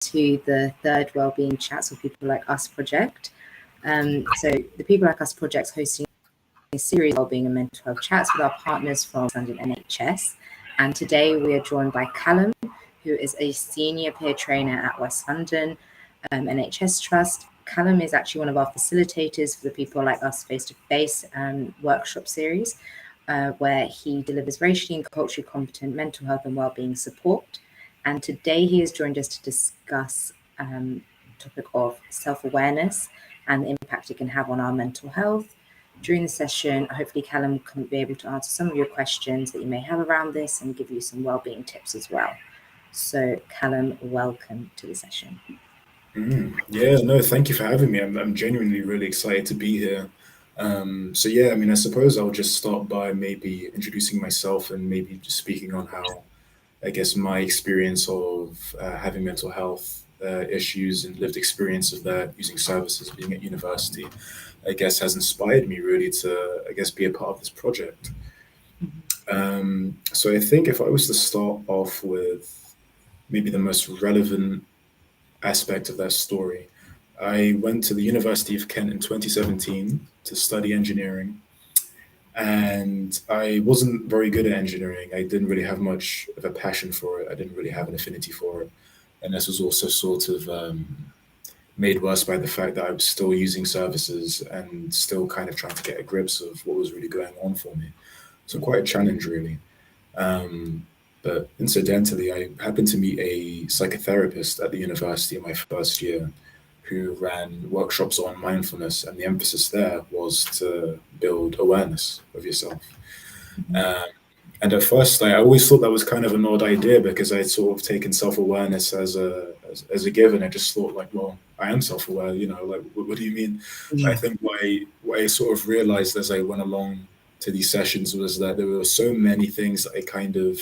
to the third Wellbeing Chats with People Like Us project. So the People Like Us project is hosting a series of wellbeing and mental health chats with our partners from West London NHS. And today we are joined by Callum, who is a senior peer trainer at West London NHS Trust. Callum is actually one of our facilitators for the People Like Us face-to-face workshop series, where he delivers racially and culturally competent mental health and wellbeing support. And today he has joined us to discuss the topic of self-awareness and the impact it can have on our mental health. During the session, hopefully Callum can be able to answer some of your questions that you may have around this and give you some wellbeing tips as well. So Callum, welcome to the session. Yeah, no, thank you for having me. I'm genuinely really excited to be here. So yeah, I mean, I suppose I'll just start by maybe introducing myself and maybe just speaking on how, I guess, my experience of having mental health issues and lived experience of that using services being at university, I guess, has inspired me really to, I guess, be a part of this project. So I think if I was to start off with maybe the most relevant aspect of that story, I went to the University of Kent in 2017 to study engineering, and I wasn't very good at engineering. I didn't really have much of a passion for it. I didn't really have an affinity for it. And this was also sort of made worse by the fact that I was still using services and still kind of trying to get a grips of what was really going on for me. So quite a challenge, really. But incidentally, I happened to meet a psychotherapist at the university in my first year who ran workshops on mindfulness, and the emphasis there was to build awareness of yourself. Um, and at first, I always thought that was kind of an odd idea because I'd sort of taken self-awareness as a given. I just thought like, well, I am self-aware, like what do you mean? I think what I sort of realized as I went along to these sessions was that there were so many things that I kind of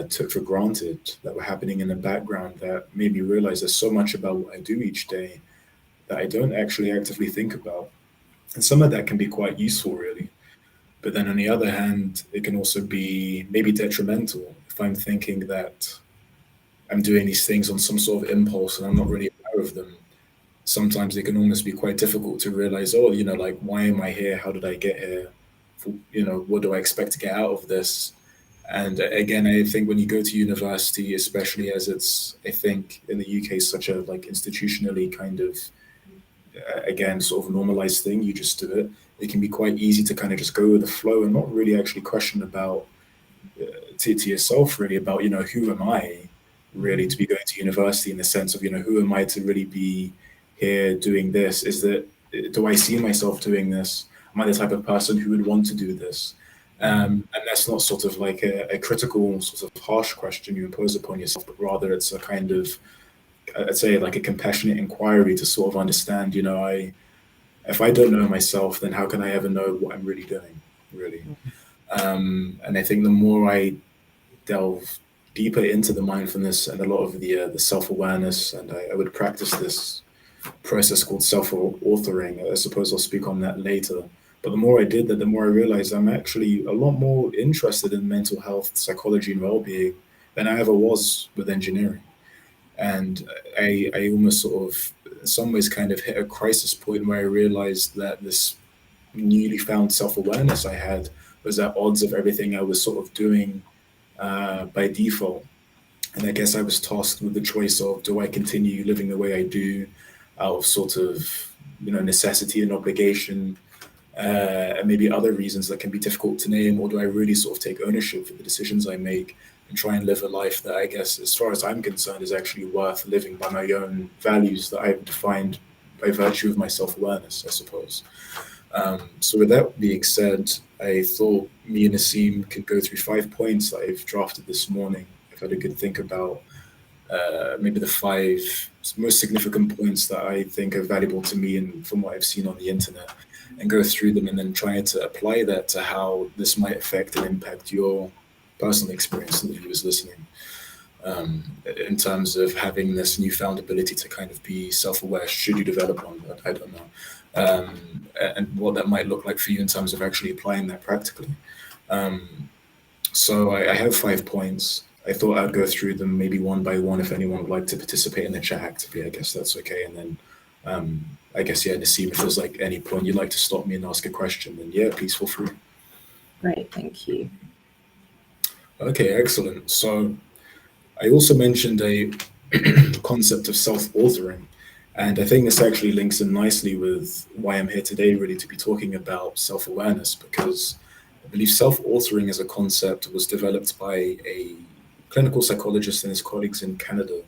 took for granted that were happening in the background that made me realize there's so much about what I do each day that I don't actually actively think about. And some of that can be quite useful, really. But then on the other hand, it can also be maybe detrimental if I'm thinking that I'm doing these things on some sort of impulse and I'm not really aware of them. Sometimes it can almost be quite difficult to realize, oh, like, why am I here? How did I get here? What do I expect to get out of this? And again, I think when you go to university, especially as it's, I think in the UK, such a like institutionally kind of, again, sort of normalized thing, you just do it. It can be quite easy to kind of just go with the flow and not really actually question about to yourself really about, who am I really to be going to university in the sense of, who am I to really be here doing this? Do I see myself doing this? Am I the type of person who would want to do this? And that's not sort of like a critical, sort of harsh question you impose upon yourself, but rather it's a kind of, I'd say, like a compassionate inquiry to sort of understand, if I don't know myself, then how can I ever know what I'm really doing, really? And I think the more I delve deeper into the mindfulness and a lot of the self-awareness, and I would practice this process called self-authoring. I suppose I'll speak on that later. But the more I did that, the more I realized I'm actually a lot more interested in mental health, psychology, and well-being than I ever was with engineering. And I almost sort of, in some ways, kind of hit a crisis point where I realized that this newly found self-awareness I had was at odds of everything I was sort of doing by default. And I guess I was tasked with the choice of, do I continue living the way I do out of sort of, necessity and obligation, and maybe other reasons that can be difficult to name, or do I really sort of take ownership for the decisions I make and try and live a life that I guess, as far as I'm concerned, is actually worth living by my own values that I've defined by virtue of my self-awareness, I suppose. So with that being said, I thought me and Nassim could go through 5 points that I've drafted this morning. I've had a good think about maybe the 5 most significant points that I think are valuable to me and from what I've seen on the internet, and go through them and then try to apply that to how this might affect and impact your personal experience and the viewers listening, in terms of having this newfound ability to kind of be self-aware should you develop one, but I don't know, and what that might look like for you in terms of actually applying that practically. So I have 5 points. I thought I'd go through them maybe one by one if anyone would like to participate in the chat actively. I guess that's okay. And then I guess, yeah, Naseem, if there's like any point you'd like to stop me and ask a question, then yeah, please feel free. Great, thank you. Okay, excellent. So I also mentioned a concept of self-authoring. And I think this actually links in nicely with why I'm here today, really, to be talking about self-awareness, because I believe self-authoring as a concept was developed by a clinical psychologist and his colleagues in Canada.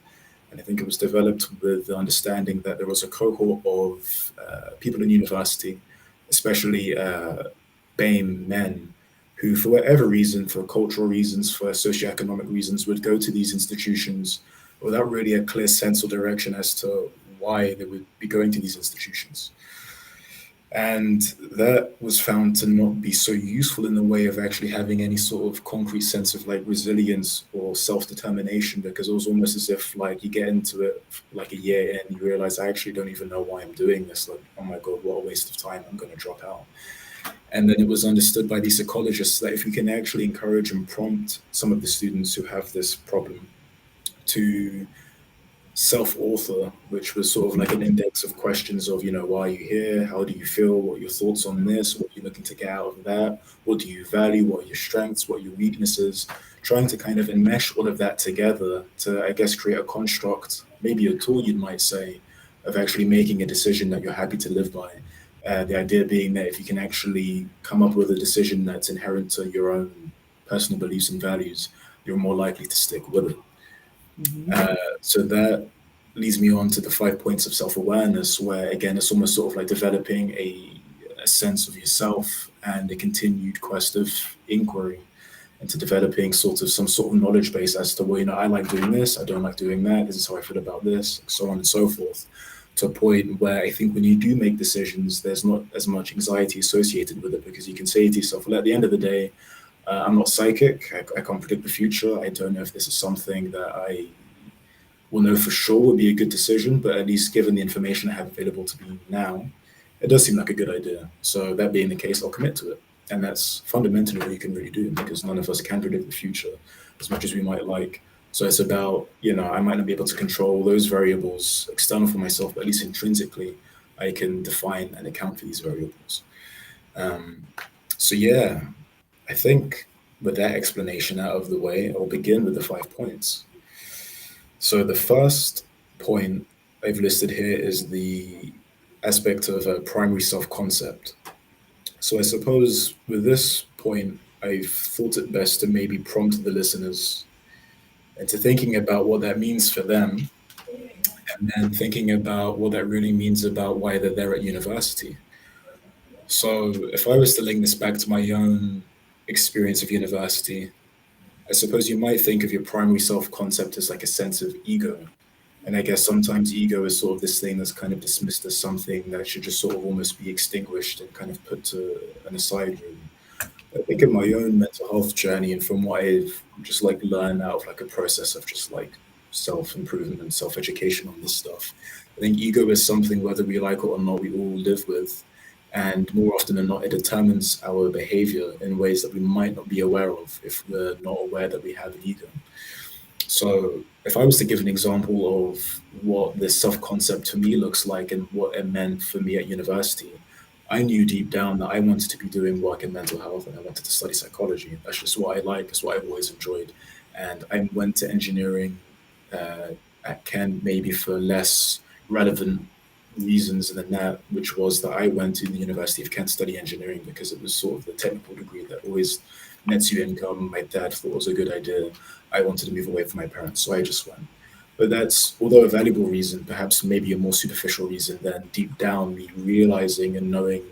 And I think it was developed with the understanding that there was a cohort of people in university, especially BAME men, who, for whatever reason, for cultural reasons, for socioeconomic reasons, would go to these institutions without really a clear sense or direction as to why they would be going to these institutions. And that was found to not be so useful in the way of actually having any sort of concrete sense of like resilience or self-determination, because it was almost as if like you get into it like a year in and you realize I actually don't even know why I'm doing this. Like, oh my God, what a waste of time. I'm going to drop out. And then it was understood by these psychologists that if we can actually encourage and prompt some of the students who have this problem to self-author, which was sort of like an index of questions of, why are you here? How do you feel? What are your thoughts on this? What are you looking to get out of that? What do you value? What are your strengths? What are your weaknesses? Trying to kind of enmesh all of that together to, I guess, create a construct, maybe a tool, you might say, of actually making a decision that you're happy to live by. The idea being that if you can actually come up with a decision that's inherent to your own personal beliefs and values, you're more likely to stick with it. So that leads me on to the 5 points of self-awareness, where again, it's almost sort of like developing a sense of yourself and a continued quest of inquiry into developing sort of some sort of knowledge base as to, well, I like doing this, I don't like doing that, this is how I feel about this, so on and so forth, to a point where I think when you do make decisions, there's not as much anxiety associated with it, because you can say to yourself, well, at the end of the day, I'm not psychic. I can't predict the future. I don't know if this is something that I will know for sure would be a good decision, but at least given the information I have available to me now, it does seem like a good idea. So that being the case, I'll commit to it. And that's fundamentally what you can really do, because none of us can predict the future as much as we might like. So it's about, I might not be able to control those variables external for myself, but at least intrinsically, I can define and account for these variables. So yeah, I think with that explanation out of the way, I'll begin with the 5 points. So the first point I've listed here is the aspect of a primary self-concept. So I suppose with this point, I've thought it best to maybe prompt the listeners into thinking about what that means for them, and then thinking about what that really means about why they're there at university. So if I was to link this back to my own experience of university, I suppose you might think of your primary self-concept as like a sense of ego. And I guess sometimes ego is sort of this thing that's kind of dismissed as something that should just sort of almost be extinguished and kind of put to an aside room. I think in my own mental health journey, and from what I've just like learned out of like a process of just like self-improvement and self-education on this stuff, I think ego is something, whether we like it or not, we all live with. And more often than not, it determines our behavior in ways that we might not be aware of if we're not aware that we have an ego. So if I was to give an example of what this self-concept to me looks like and what it meant for me at university, I knew deep down that I wanted to be doing work in mental health and I wanted to study psychology. That's just what I like. That's what I've always enjoyed. And I went to engineering at Kent maybe for less relevant reasons than that, which was that I went to the University of Kent to study engineering because it was sort of the technical degree that always nets you income. My dad thought it was a good idea. I wanted to move away from my parents, so I just went. But that's, although a valuable reason, perhaps maybe a more superficial reason than deep down me realizing and knowing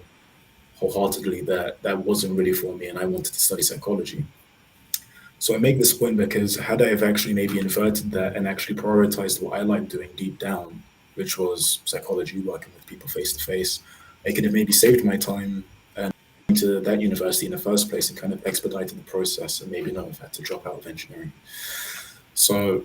wholeheartedly that that wasn't really for me and I wanted to study psychology. So I make this point because had I have actually maybe inverted that and actually prioritized what I like doing deep down, which was psychology, working with people face to face, I could have maybe saved my time and to that university in the first place and kind of expedited the process and maybe not have had to drop out of engineering. So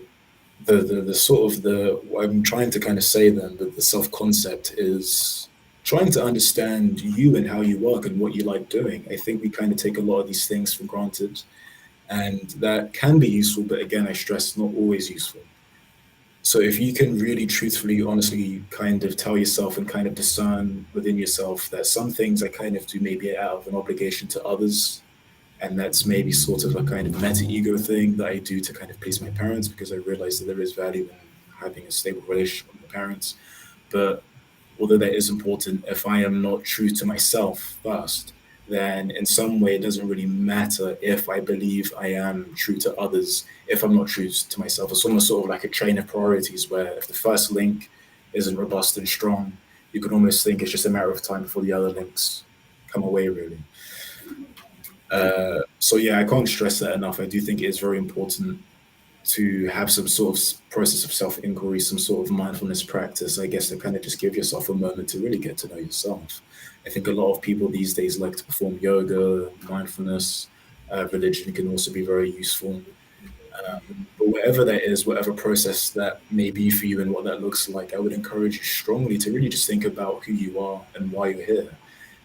the sort of what I'm trying to kind of say then with the self-concept is trying to understand you and how you work and what you like doing. I think we kind of take a lot of these things for granted. And that can be useful, but again, I stress not always useful. So if you can really truthfully, honestly kind of tell yourself and kind of discern within yourself that some things I kind of do maybe out of an obligation to others, and that's maybe sort of a kind of meta ego thing that I do to kind of please my parents because I realize that there is value in having a stable relationship with my parents. But although that is important, if I am not true to myself first, then in some way it doesn't really matter if I believe I am true to others. If I'm not true to myself, it's almost sort of like a chain of priorities where if the first link isn't robust and strong, you could almost think it's just a matter of time before the other links come away, really. So yeah, I can't stress that enough. I do think it is very important to have some sort of process of self-inquiry, some sort of mindfulness practice, I guess, to kind of just give yourself a moment to really get to know yourself. I think a lot of people these days like to perform yoga, mindfulness, religion can also be very useful. But whatever that is, whatever process that may be for you and what that looks like, I would encourage you strongly to really just think about who you are and why you're here.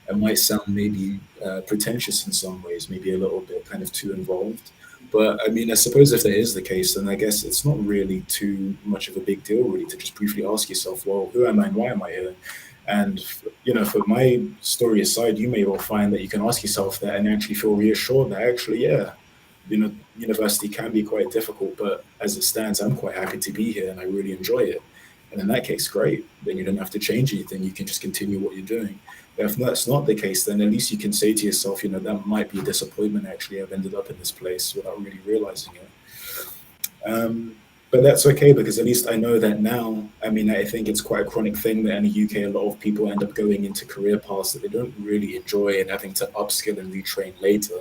It might sound maybe pretentious in some ways, maybe a little bit kind of too involved. But I mean, I suppose if that is the case, then I guess it's not really too much of a big deal, really, to just briefly ask yourself, well, who am I and why am I here? And, for my story aside, you may well find that you can ask yourself that and actually feel reassured that actually, yeah, university can be quite difficult, but as it stands, I'm quite happy to be here and I really enjoy it. And in that case, great. Then you don't have to change anything. You can just continue what you're doing. But if that's not the case, then at least you can say to yourself, that might be a disappointment. Actually, I've ended up in this place without really realizing it. But that's okay because at least I know that now. I mean, I think it's quite a chronic thing that in the UK, a lot of people end up going into career paths that they don't really enjoy and having to upskill and retrain later.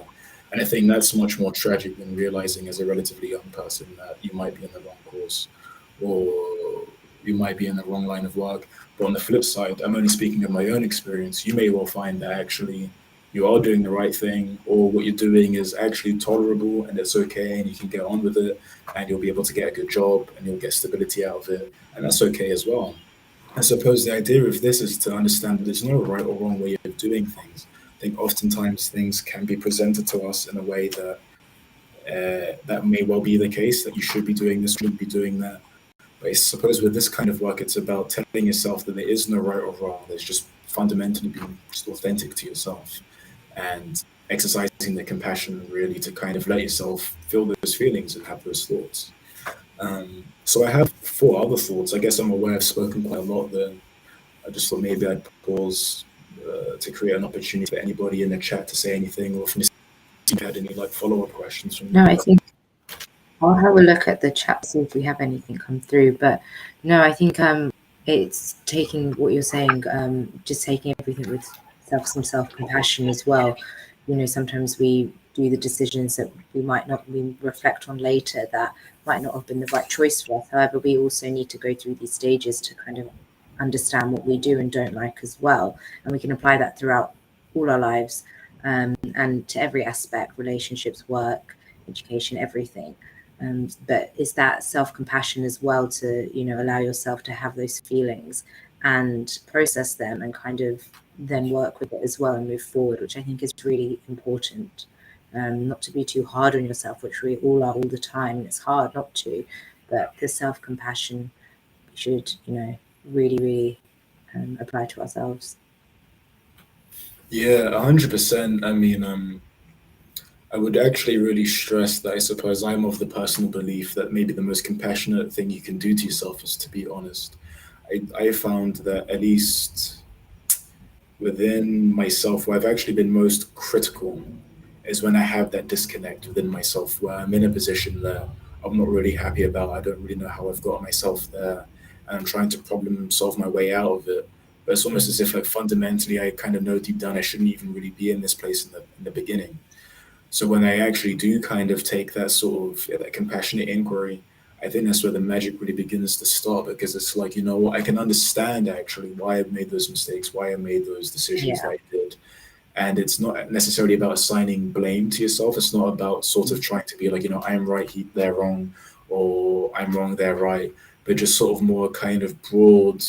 And I think that's much more tragic than realizing as a relatively young person that you might be in the wrong course or you might be in the wrong line of work. But on the flip side, I'm only speaking of my own experience. You may well find that actually you are doing the right thing, or what you're doing is actually tolerable and it's okay, and you can get on with it, and you'll be able to get a good job and you'll get stability out of it, and that's okay as well. I suppose the idea of this is to understand that there's no right or wrong way of doing things. I think oftentimes things can be presented to us in a way that that may well be the case, that you should be doing this, should be doing that. But I suppose with this kind of work, it's about telling yourself that there is no right or wrong. There's just fundamentally being just authentic to yourself and exercising the compassion really to kind of let yourself feel those feelings and have those thoughts. So I have four other thoughts. I guess I'm aware I've spoken quite a lot there. I just thought maybe I'd pause to create an opportunity for anybody in the chat to say anything, or if you had any like follow-up questions from No, you. I think I'll have a look at the chat, see if we have anything come through. But no, I think it's taking what you're saying, just taking everything with some self-compassion as well. Sometimes we do the decisions that we reflect on later that might not have been the right choice for us. However, we also need to go through these stages to kind of understand what we do and don't like as well. And we can apply that throughout all our lives, and to every aspect, relationships, work, education, everything. But is that self-compassion as well to, allow yourself to have those feelings and process them and kind of then work with it as well and move forward, which I think is really important. Not to be too hard on yourself, which we all are all the time. It's hard not to, but the self-compassion should, really, really apply to ourselves. Yeah, 100%. I mean, I would actually really stress that I suppose I'm of the personal belief that maybe the most compassionate thing you can do to yourself is to be honest. I found that at least within myself, where I've actually been most critical is when I have that disconnect within myself, where I'm in a position that I'm not really happy about. I don't really know how I've got myself there, and I'm trying to problem solve my way out of it. But it's almost as if, like, fundamentally, I kind of know deep down I shouldn't even really be in this place in the beginning. So when I actually do kind of take that sort of that compassionate inquiry, I think that's where the magic really begins to start because it's like, you know what, I can understand actually why I made those mistakes, why I made those decisions that Yeah. I did. And it's not necessarily about assigning blame to yourself. It's not about sort of trying to be like, I'm right, they're wrong, or I'm wrong, they're right, but just sort of more kind of broad,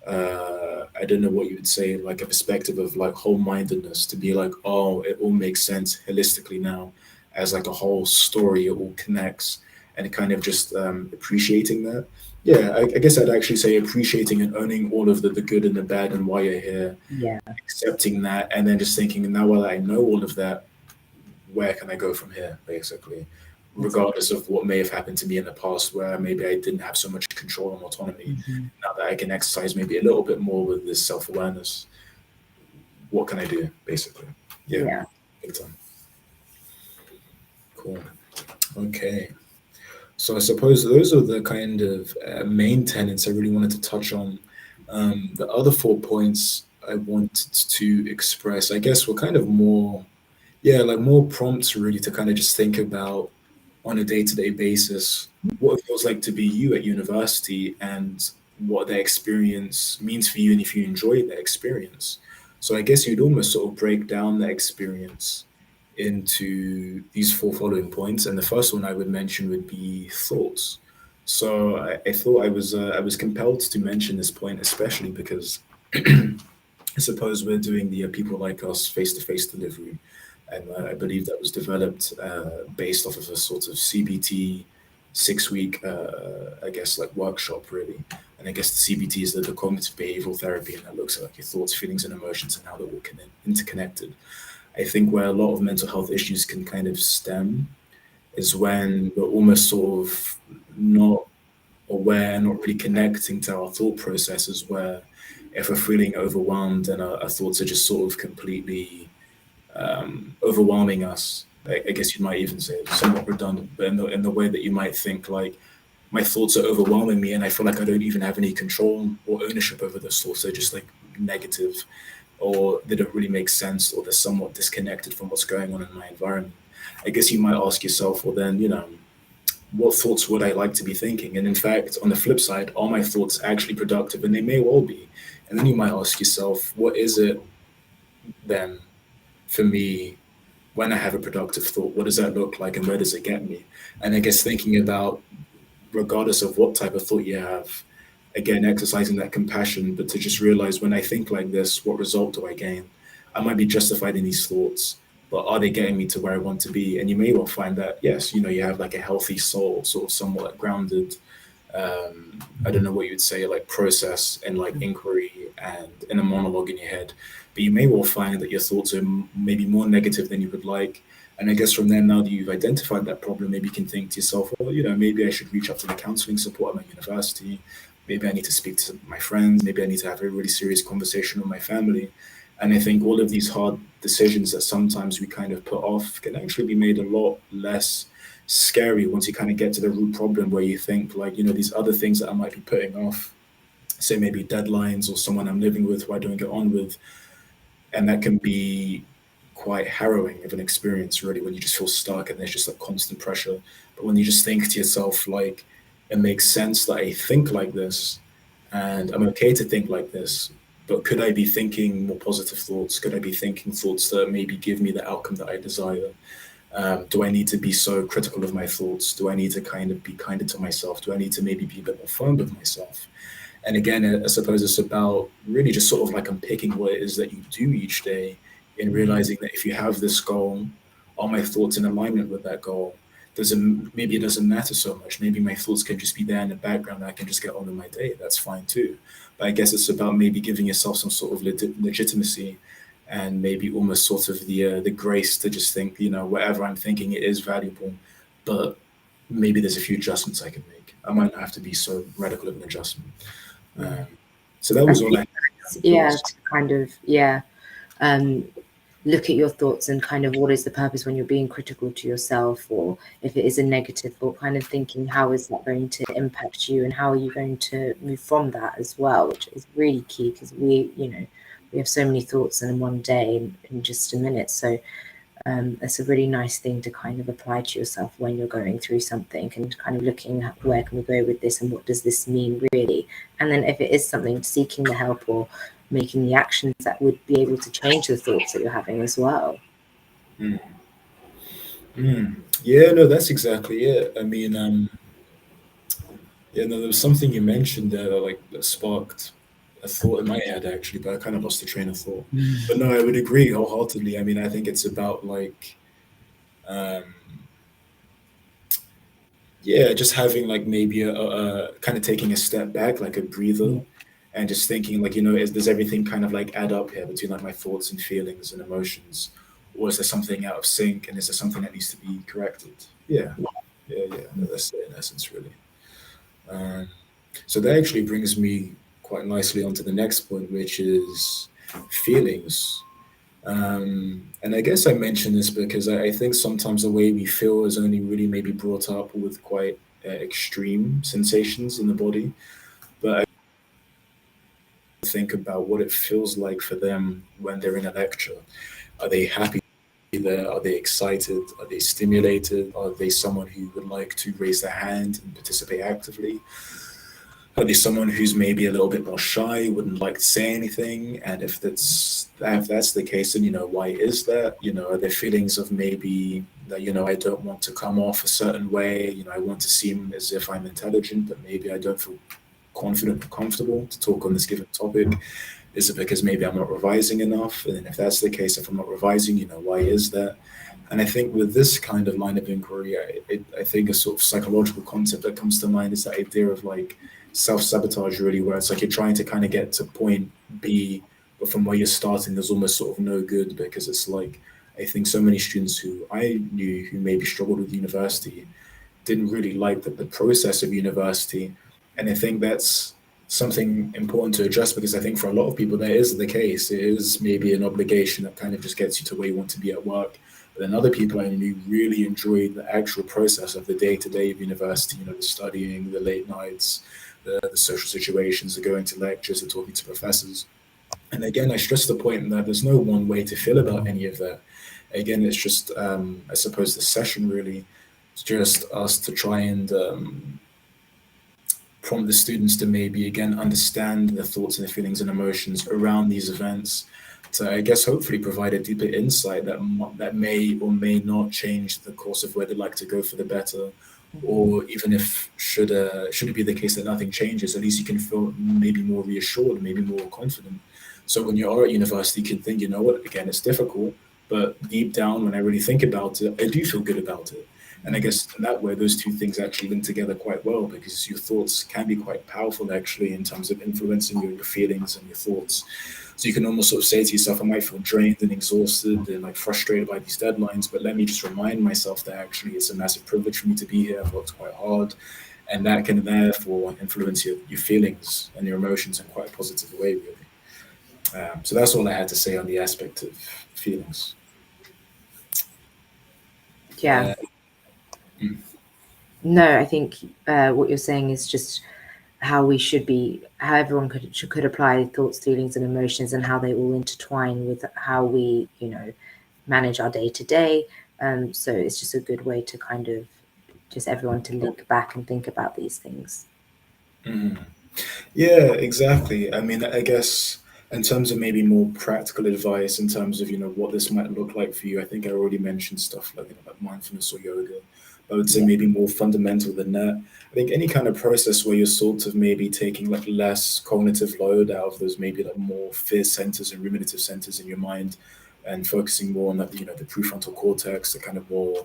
I don't know what you would say, like a perspective of like whole mindedness to be like, oh, it all makes sense holistically now. as like a whole story. It all connects, and kind of just appreciating that. Yeah, I guess I'd actually say appreciating and owning all of the good and the bad and why you're here, Yeah. accepting that, and then just thinking, now that I know all of that, where can I go from here, basically, regardless of what may have happened to me in the past, where maybe I didn't have so much control and autonomy. Mhm. Now that I can exercise maybe a little bit more with this self awareness, what can I do, basically? Yeah, Yeah. big time. Cool. Okay. So I suppose those are the kind of main tenets I really wanted to touch on. The other 4 points I wanted to express, I guess, were kind of more, yeah, like more prompts really to kind of just think about on a day-to-day basis what it feels like to be you at university and what that experience means for you and if you enjoy that experience. So I guess you'd almost sort of break down that experience into these four following points, and the first one I would mention would be thoughts. So I thought I was compelled to mention this point, especially because I suppose we're doing the people like us face-to-face delivery, and I believe that was developed based off of a sort of CBT 6 week, I guess, like workshop really. And I guess the CBT is the cognitive behavioral therapy, and that looks at like your thoughts, feelings, and emotions and how they're all interconnected. I think where a lot of mental health issues can kind of stem is when we're almost sort of not aware, not really connecting to our thought processes, where if we're feeling overwhelmed and our thoughts are just sort of completely overwhelming us, I guess you might even say it's somewhat redundant, but in the way that you might think like, my thoughts are overwhelming me and I feel like I don't even have any control or ownership over those thoughts. They're just like negative, or they don't really make sense, or they're somewhat disconnected from what's going on in my environment. I guess you might ask yourself, well, then, what thoughts would I like to be thinking? And in fact, on the flip side, are my thoughts actually productive? And they may well be. And then you might ask yourself, what is it then for me when I have a productive thought? What does that look like and where does it get me? And I guess thinking about, regardless of what type of thought you have, again, exercising that compassion, but to just realize, when I think like this, what result do I gain? I might be justified in these thoughts, but are they getting me to where I want to be? And you may well find that, yes, you have like a healthy soul, sort of somewhat grounded, I don't know what you'd say, like process and like inquiry and in a monologue in your head. But you may well find that your thoughts are maybe more negative than you would like. And I guess from there, now that you've identified that problem, maybe you can think to yourself, well, maybe I should reach out to the counseling support at my university. Maybe I need to speak to my friends. Maybe I need to have a really serious conversation with my family. And I think all of these hard decisions that sometimes we kind of put off can actually be made a lot less scary once you kind of get to the root problem, where you think like, these other things that I might be putting off, say maybe deadlines or someone I'm living with who I don't get on with. And that can be quite harrowing of an experience, really, when you just feel stuck and there's just like constant pressure. But when you just think to yourself, like, it makes sense that I think like this and I'm okay to think like this, but could I be thinking more positive thoughts? Could I be thinking thoughts that maybe give me the outcome that I desire? Do I need to be so critical of my thoughts? Do I need to kind of be kinder to myself? Do I need to maybe be a bit more firm with myself? And again, I suppose it's about really just sort of like unpicking what it is that you do each day, and realizing that if you have this goal, are my thoughts in alignment with that goal? Maybe it doesn't matter so much. Maybe my thoughts can just be there in the background. I can just get on with my day. That's fine too. But I guess it's about maybe giving yourself some sort of legitimacy, and maybe almost sort of the grace to just think, whatever I'm thinking, it is valuable, but maybe there's a few adjustments I can make. I might not have to be so radical of an adjustment. Um, so that I was all think I had. yeah, to kind of um, look at your thoughts and kind of what is the purpose when you're being critical to yourself, or if it is a negative thought, kind of thinking how is that going to impact you and how are you going to move from that as well, which is really key, because we have so many thoughts in one day in just a minute. So it's a really nice thing to kind of apply to yourself when you're going through something, and kind of looking at where can we go with this and what does this mean really. And then if it is something, seeking the help or making the actions that would be able to change the thoughts that you're having as well. Mm. Yeah, no, that's exactly it. I mean, yeah, no, there was something you mentioned there that sparked a thought in my head actually, but I kind of lost the train of thought. But no, I would agree wholeheartedly. I mean, I think it's about like, um, yeah, just having like maybe a kind of taking a step back, like a breather, Yeah. and just thinking like, does everything kind of like add up here between like my thoughts and feelings and emotions, or is there something out of sync, and is there something that needs to be corrected? Yeah, yeah. That's it in essence, really. Um, so that actually brings me quite nicely onto the next point, which is feelings. And I guess I mention this because I think sometimes the way we feel is only really maybe brought up with quite extreme sensations in the body. But I think about what it feels like for them when they're in a lecture. Are they happy there? Are they excited? Are they stimulated? Are they someone who would like to raise their hand and participate actively? Are they someone who's maybe a little bit more shy, wouldn't like to say anything? And if that's the case, then why is that? Are there feelings of maybe that I don't want to come off a certain way? I want to seem as if I'm intelligent, but maybe I don't feel confident or comfortable to talk on this given topic. Is it because maybe I'm not revising enough? And then if that's the case, if I'm not revising, why is that? And I think with this kind of line of inquiry, I think a sort of psychological concept that comes to mind is that idea of like self-sabotage, really, where it's like you're trying to kind of get to point B, but from where you're starting, there's almost sort of no good, because it's like, I think so many students who I knew who maybe struggled with university didn't really like the process of university. And I think that's something important to address, because I think for a lot of people that is the case. It is maybe an obligation that kind of just gets you to where you want to be at work. But then other people I knew really enjoyed the actual process of the day to day of university, the studying, the late nights, the social situations, the going to lectures, the talking to professors. And again, I stress the point that there's no one way to feel about any of that. Again, it's just, I suppose, the session really is just us to try and prompt the students to maybe again understand the thoughts and the feelings and emotions around these events, to I guess hopefully provide a deeper insight that may or may not change the course of where they'd like to go for the better. Or even if should it be the case that nothing changes, at least you can feel maybe more reassured, maybe more confident. So when you are at university, you can think, what, again, it's difficult, but deep down, when I really think about it, I do feel good about it. And I guess in that way, those two things actually link together quite well, because your thoughts can be quite powerful actually in terms of influencing your feelings and your thoughts. So you can almost sort of say to yourself, I might feel drained and exhausted and like frustrated by these deadlines, but let me just remind myself that actually it's a massive privilege for me to be here. I've worked quite hard. And that can therefore influence your feelings and your emotions in quite a positive way, really. So that's all I had to say on the aspect of feelings. Yeah. Uh, mm, No, I think what you're saying is just how we should be, how everyone could apply thoughts, feelings, and emotions, and how they all intertwine with how we, manage our day to day. So it's just a good way to kind of just everyone to link back and think about these things. mm. Yeah, exactly. I mean, I guess in terms of maybe more practical advice, in terms of what this might look like for you, I think I already mentioned stuff like like mindfulness or yoga. But I would say Yeah. maybe more fundamental than that. I think any kind of process where you're sort of maybe taking like less cognitive load out of those maybe like more fear centers and ruminative centers in your mind, and focusing more on that the prefrontal cortex, the kind of more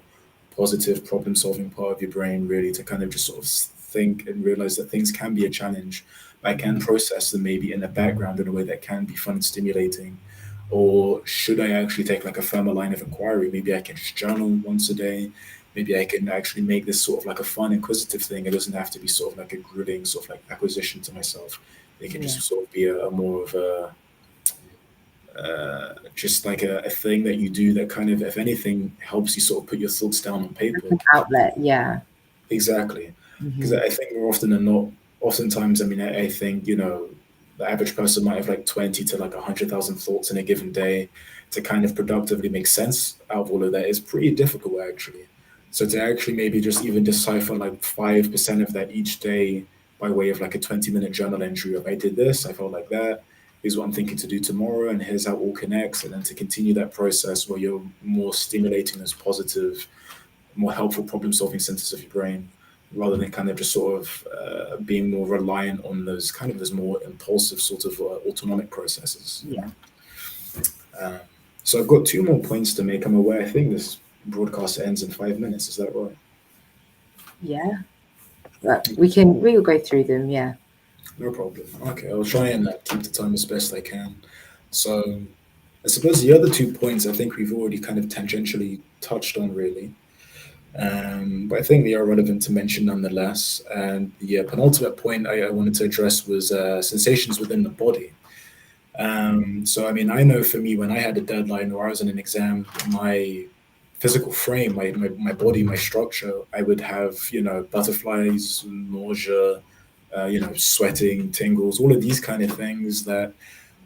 positive problem solving part of your brain, really, to kind of just sort of think and realize that things can be a challenge. I can process them maybe in the background in a way that can be fun and stimulating. Or should I actually take like a firmer line of inquiry? Maybe I can just journal once a day. Maybe I can actually make this sort of like a fun, inquisitive thing. It doesn't have to be sort of like a grueling sort of like acquisition to myself. It can Yeah. just sort of be a more of a just like a thing that you do that kind of, if anything, helps you sort of put your thoughts down on paper. Outlet. Yeah. Exactly. Because Hmm. I think more often than not, oftentimes, I mean, I think, the average person might have like 20 to like 100,000 thoughts in a given day. To kind of productively make sense out of all of that is pretty difficult, actually. So to actually maybe just even decipher like 5% of that each day by way of like a 20-minute journal entry of, I did this, I felt like that, here's what I'm thinking to do tomorrow, and here's how it all connects. And then to continue that process where you're more stimulating those positive, more helpful problem solving centers of your brain, rather than kind of just sort of being more reliant on those more impulsive sort of autonomic processes. Yeah. Um, so I've got two more points to make. I'm aware. I think this broadcast ends in 5 minutes. Is that right? Yeah, but we will go through them. Yeah. No problem. Okay, I'll try and keep the time as best I can. So, I suppose the other 2 points I think we've already kind of tangentially touched on, really. But I think they are relevant to mention nonetheless. And the penultimate point I wanted to address was sensations within the body. So, I mean, I know for me, when I had a deadline or I was in an exam, my physical frame, my body, my structure, I would have, butterflies, nausea, sweating, tingles, all of these kind of things that,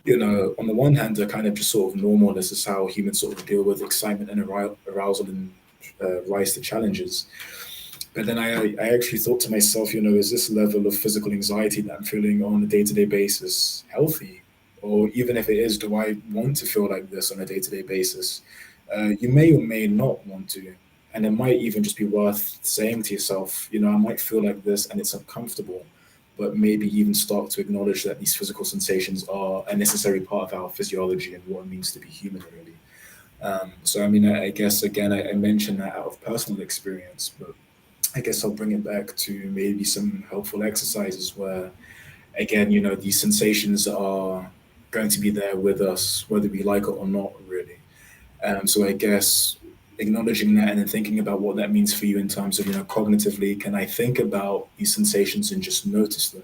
on the one hand, are kind of just sort of normal. This is how humans sort of deal with excitement and arousal and rise to challenges. But then I actually thought to myself, is this level of physical anxiety that I'm feeling on a day-to-day basis healthy? Or even if it is, do I want to feel like this on a day-to-day basis? You may or may not want to. And it might even just be worth saying to yourself, I might feel like this and it's uncomfortable, but maybe even start to acknowledge that these physical sensations are a necessary part of our physiology and what it means to be human, really. So, I mean, I guess, again, I mentioned that out of personal experience, but I guess I'll bring it back to maybe some helpful exercises where, again, these sensations are going to be there with us, whether we like it or not, really. So I guess acknowledging that and then thinking about what that means for you in terms of, cognitively, can I think about these sensations and just notice them?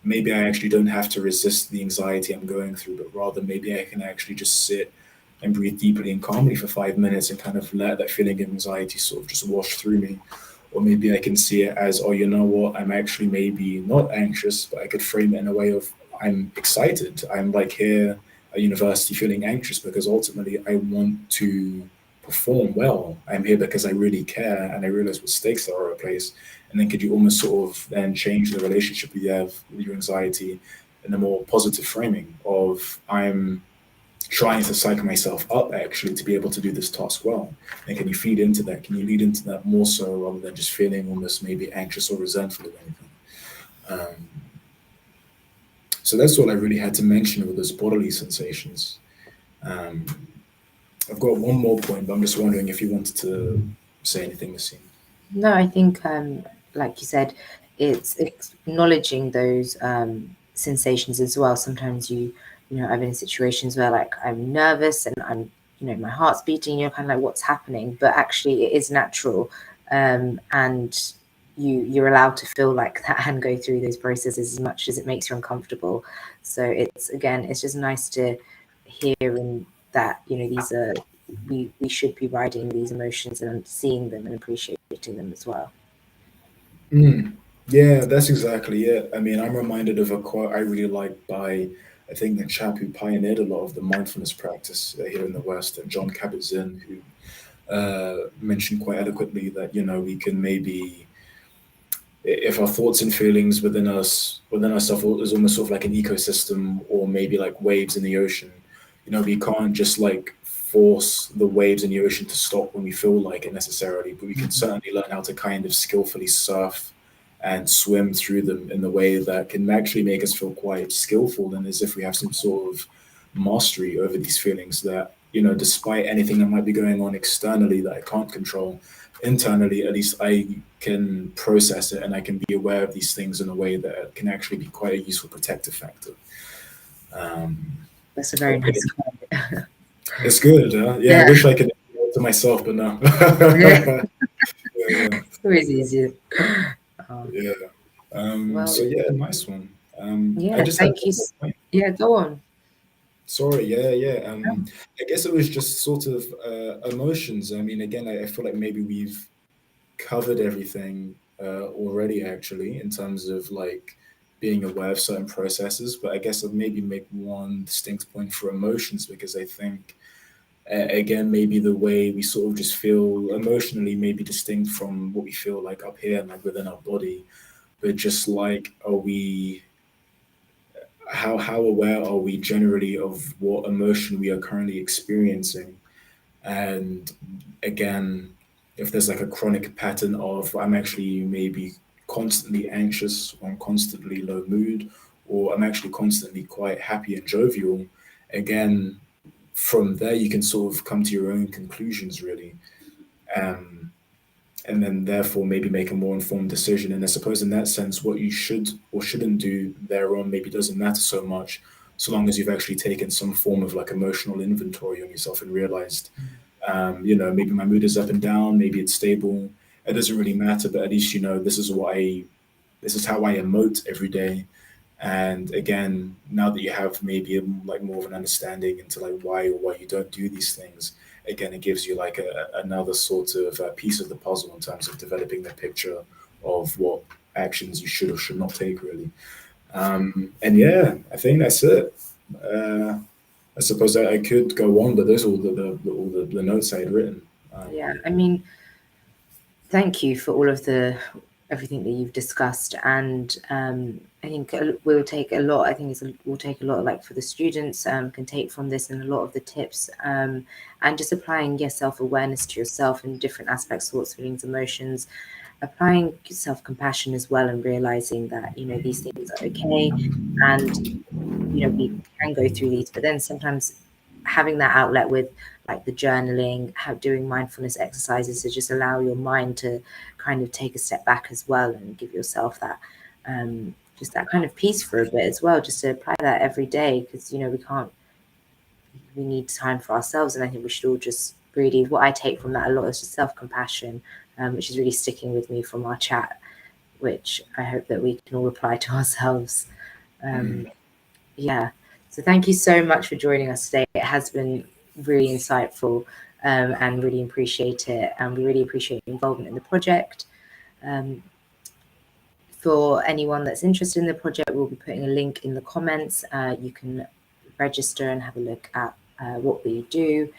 Maybe I actually don't have to resist the anxiety I'm going through, but rather maybe I can actually just sit and breathe deeply and calmly for 5 minutes and kind of let that feeling of anxiety sort of just wash through me. Or maybe I can see it as, oh, you know what, I'm actually maybe not anxious, but I could frame it in a way of I'm excited. I'm like here at university feeling anxious because ultimately I want to perform well. I'm here because I really care and I realize what stakes are at a place. And then could you almost sort of then change the relationship you have with your anxiety in a more positive framing of I'm trying to psych myself up actually to be able to do this task well. And can you feed into that? Can you lead into that more so rather than just feeling almost maybe anxious or resentful of anything? Um, so that's all I really had to mention with those bodily sensations. Um, I've got one more point, but I'm just wondering if you wanted to say anything, Nassim. No, I think, like you said, it's acknowledging those sensations as well. Sometimes I've been in situations where like I'm nervous and I'm, my heart's beating. You're kind of like, what's happening? But actually, it is natural, and you're allowed to feel like that and go through those processes as much as it makes you uncomfortable. So it's just nice to hear and that these are we should be riding these emotions and seeing them and appreciating them as well. Mm. Yeah, that's exactly it. I mean, I'm reminded of a quote I really like by, I think, the chap who pioneered a lot of the mindfulness practice here in the West, John Kabat-Zinn, who mentioned quite eloquently that we can maybe, if our thoughts and feelings within ourselves is almost sort of like an ecosystem or maybe like waves in the ocean. We can't just like force the waves in the ocean to stop when we feel like it necessarily, but we can certainly learn how to kind of skillfully surf and swim through them in the way that can actually make us feel quite skillful and as if we have some sort of mastery over these feelings that, despite anything that might be going on externally that I can't control, internally, at least I can process it and I can be aware of these things in a way that can actually be quite a useful protective factor. Um, That's a very okay. nice quote. It's good. Huh? Yeah, I Yeah, wish I could do it to myself, but no. yeah. Yeah, It's always easier. Oh, yeah. well, So yeah, nice one. I yeah, just had thank you. one more point. Yeah, go on. Sorry, yeah, yeah. I guess it was just sort of emotions. I mean, again, I feel like maybe we've covered everything already, actually, in terms of like being aware of certain processes. But I guess I'd maybe make one distinct point for emotions because I think, again, maybe the way we sort of just feel emotionally may be distinct from what we feel like up here and like within our body. But just like, are we how aware are we generally of what emotion we are currently experiencing? And again, if there's like a chronic pattern of I'm actually maybe constantly anxious or I'm constantly low mood or I'm actually constantly quite happy and jovial, again, from there you can sort of come to your own conclusions really. Um, and then therefore maybe make a more informed decision. And I suppose in that sense, what you should or shouldn't do thereon maybe doesn't matter so much, so long as you've actually taken some form of like emotional inventory on yourself and realized, maybe my mood is up and down, maybe it's stable. It doesn't really matter, but at least this is how I emote every day. And again, now that you have maybe like more of an understanding into like why or why you don't do these things, again, it gives you like another sort of piece of the puzzle in terms of developing the picture of what actions you should or should not take, really. And yeah, I think that's it. Uh, I suppose I could go on, but those are all the notes I had written. Yeah, I mean, thank you for all of everything that you've discussed, and I think we'll take a lot. I think we'll take a lot, like for the students, can take from this, and a lot of the tips, and just applying self-awareness to yourself in different aspects, thoughts, feelings, emotions, applying self-compassion as well, and realizing that these things are okay, and we can go through these, but then sometimes having that outlet with like the journaling, doing mindfulness exercises to just allow your mind to kind of take a step back as well, and give yourself that just that kind of peace for a bit as well, just to apply that every day, because we need time for ourselves. And I think we should all just really, what I take from that a lot is just self-compassion, which is really sticking with me from our chat, which I hope that we can all apply to ourselves. Yeah. So thank you so much for joining us today. It has been really insightful, and really appreciate it. And we really appreciate your involvement in the project. For anyone that's interested in the project, we'll be putting a link in the comments. You can register and have a look at what we do.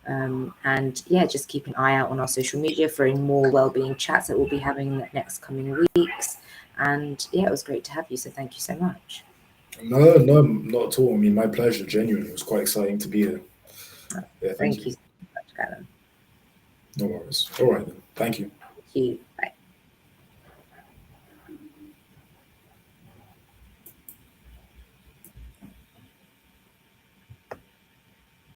And yeah, just keep an eye out on our social media for more wellbeing chats that we'll be having in the next coming weeks. And yeah, it was great to have you. So thank you so much. No, not at all. I mean, my pleasure, genuinely. It was quite exciting to be here. Yeah, thank Thank you. you so much, Callum. No worries. All right, then. Thank you. Thank you. Bye.